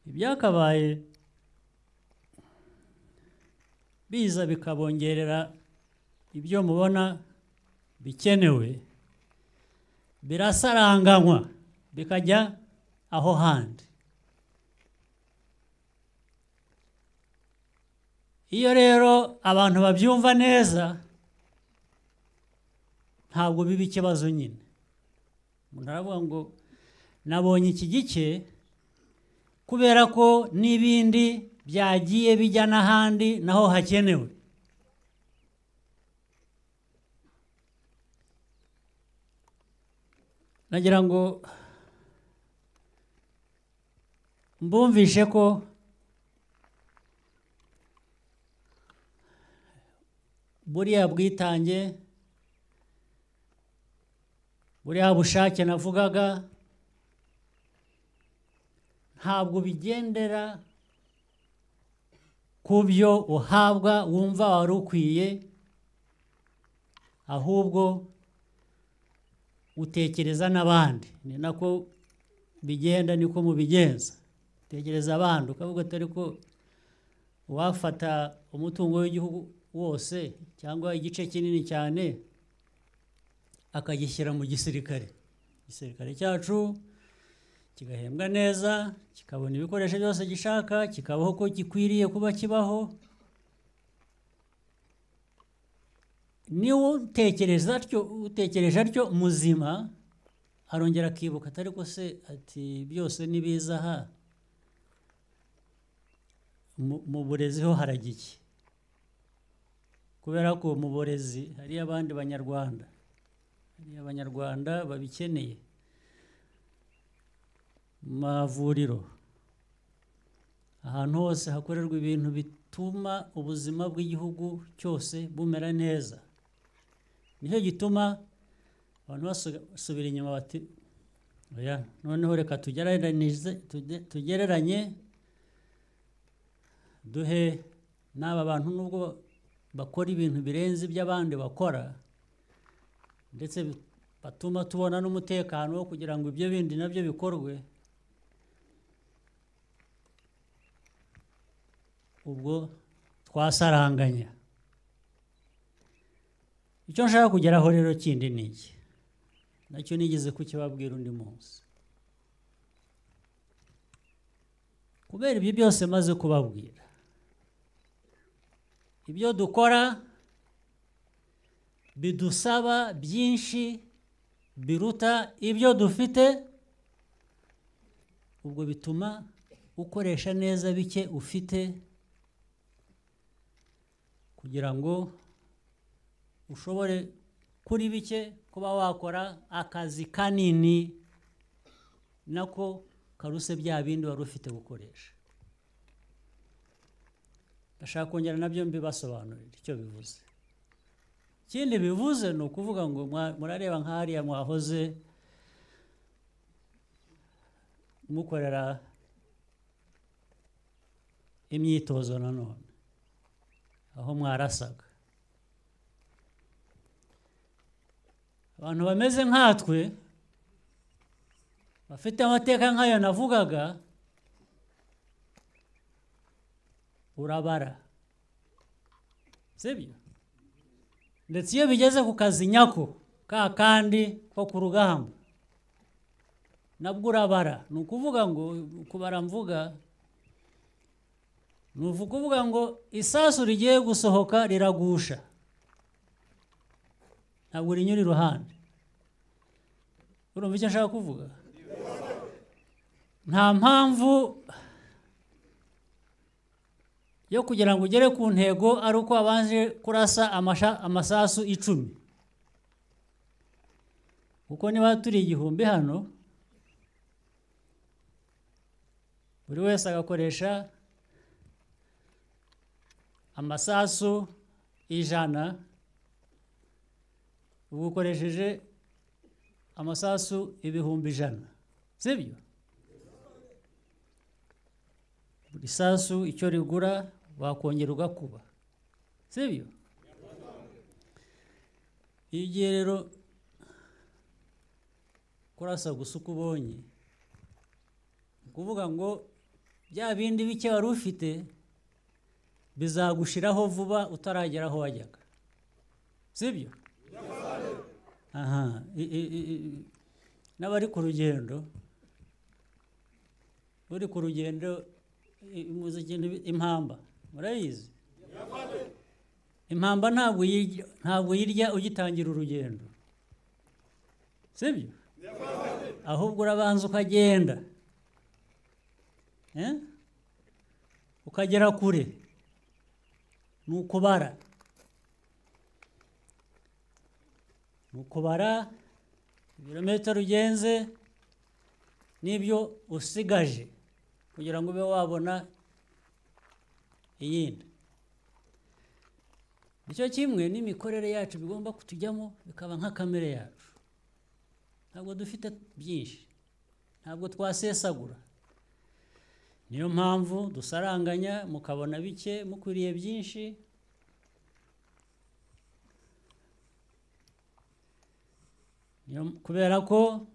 ibyakabaye biza bikabongerera ibyo mubona bikenewe birasaranganywa bikajya aho handi. Iyo rero abantu babyumva neza ntabwo biba ikibazo nyine. Umuntu aravuga ngo nabonye iki gice kubera ko n'ibindi byagiye bijya n'ahandi naho hakenewe. Nagira ngo mbumvishe ko buriya bwitange, buriya bushake navugaga ntabwo bigendera ku byo uhabwa wumva wari ukwiye, ahubwo utekereza n'abandi. Ni nako bigenda, niko mubigenza. Utekereza abandi ukavuga atari ko wafata umutungo w'igihugu wose cyangwa igice kinini cyane akagishyira mu gisirikare. Igisirikare cyacu kigahembwa neza, kikabona ibikoresho byose gishaka, kikabaho ko gikwiriye kuba kibaho. Niwe utekereje atyo muzima arongera akibuka atari ko se ati byose nibiza aha mu burezi ho haragiye. Kubera ko mu burezi hari abandi banyarwanda, hari abanyarwanda babikeneye. Mu mavuriro, ahantu hose hakorerwa ibintu bituma ubuzima bw'igihugu cyose bumera neza. Nicyo gituma abantu basubira inyuma bati oya noneho reka tugereranye duhe n'aba bantu nubwo bakora ibintu birenze iby'abandi bakora, ndetse batuma tubona n'umutekano wo kugira ngo ibyo bindi nabyo bikorwe. Ubwo twasaranganya. Icyo nshaka kugeraho rero kindi ni iki, nacyo nigeze kukibabwira undi munsi. Kubera ibyo byose maze kubabwira, ibyo dukora bidusaba byinshi biruta ibyo dufite, ubwo bituma ukoresha neza bike ufite kugira ngo ushobore kuri bike kuba wakora akazi kanini nako karuse bya bindi wari ufite gukoresha. Ndashaka kongera nabyo mbibasobanurira icyo bivuze. Ikindi bivuze ni ukuvuga ngo murareba nk'ahariya mwahoze mukorera imyitozo nanone, aho mwarasaga. Abantu bameze nkatwe bafite amateka nk'ayo navugaga, urabara, sibyo? Ndetse iyo bigeze ku kazi nyako ka kandi ko ku rugamba nabwo urabara. Ni ukuvuga ngo kubara mvuga ni ukuvuga ngo isasu rigiye gusohoka riragusha, ntabwo rinyura iruhande. Urumva icyo nshaka kuvuga? Nta mpamvu yo kugira ngo ugere ku ntego ari uko wabanje kurasa amasasu 10. Kuko niba turi 1000 hano, buri wese agakoresha amasasu 100, ubu ukoresheje amasasu 100,000, sibyo? Buri sasu icyo rigura wakongera ugakuba, sibyo? Igihe rero kurasa gusa uko ubonye, kuvuga ngo bya bindi bike wari ufite bizagushiraho vuba utaragera aho wajyaga, sibyo? Aha, n'abari ku rugendo, uri ku rugendo muzi ikintu impamba murayizi? Impamba ntabwo yirya ugitangira urugendo, sibyo? Ahubwo urabanza ukagenda ukagera kure, ni ukubara ibirometero ugenze n'ibyo usigaje kugira ngo ube wabona iyindi. Nicyo kimwe n'imikorere yacu bigomba kutujyamo bikaba nka kamere yacu. Ntabwo dufite byinshi, ntabwo twasesagura. Niyo mpamvu dusaranganya mukabona bike mukwiriye byinshi. Kubera ko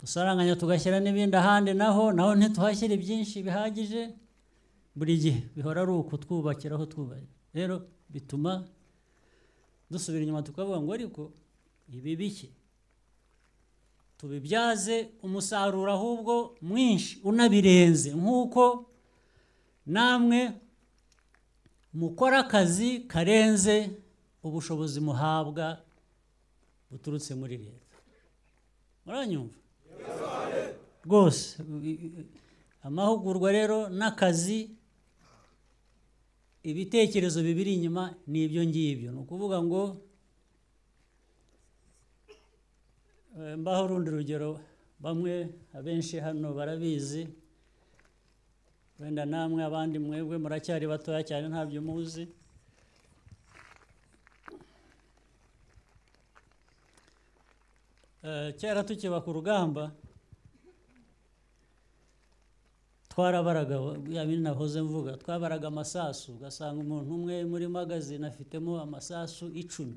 dusaranganya tugashyira n'ibindi ahandi, naho ntituhashyire byinshi bihagije, buri gihe bihora ari uko twubakiraho twubaye. Rero bituma dusubira inyuma tukavuga ngo ariko ibi bike tubibyaze umusaruro ahubwo mwinshi unabirenze, nk'uko namwe mukora akazi karenze ubushobozi muhabwa buturutse muri leta. Muranyumva? Rwose amahugurwa rero n'akazi, ibitekerezo bibiri inyuma ni ibyo ngibyo. Ni ukuvuga ngo mbaho urundi rugero, bamwe abenshi hano barabizi, wenda namwe abandi mwebwe muracyari batoya cyane ntabyo muzi. Kera tukiba ku rugamba twarabaraga, ya bindi nahoze mvuga, twabaraga amasasu, ugasanga umuntu umwe muri magazine afitemo amasasu 10,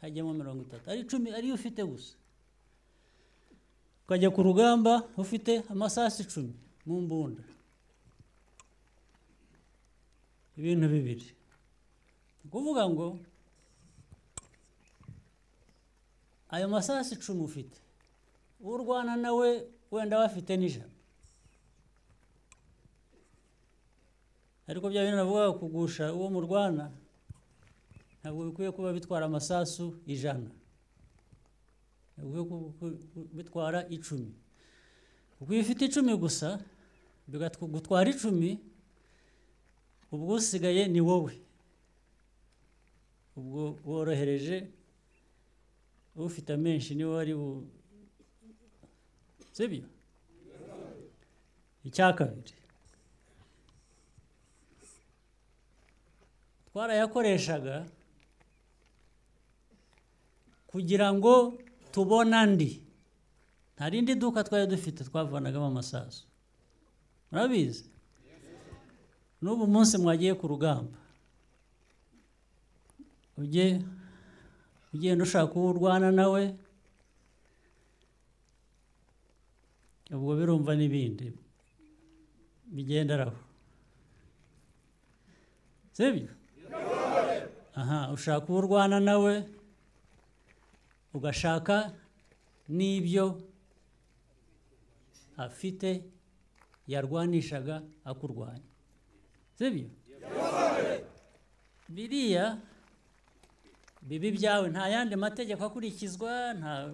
hajyamo 30, ari 10 ariyo ufite gusa. Ukajya ku rugamba ufite amasasu 10 mu mbunda. Ibintu bibiri. Kuvuga ngo ayo masasu 10 ufite, urwana nawe wenda bafite n'ijana. Ariko bya bintu navuga kugusha uwo murwana ntabwo bikwiye kuba bitwara amasasu 100, bitwara 10. Kuko iyo ufite 10 gusa bigatwara 10, ubwo usigaye ni wowe, ubwo worohereje ufite menshi ni wari sibyo? Icya kabiri, twarayakoreshaga kugira ngo tubona andi. Nta rindi duka twari dufite twavanagamo amasasu, murabizi? N'ubu munsi mwagiye ku rugamba, ugenda ushaka uwo urwana nawe, ubwo birumva n'ibindi bigenderaho, sibyo? Aha, ushaka uwo urwana nawe, ugashaka n'ibyo afite yarwanishaga akurwanya, sibyo? Biriya bibi byawe nta yandi mategeko akurikizwa, nta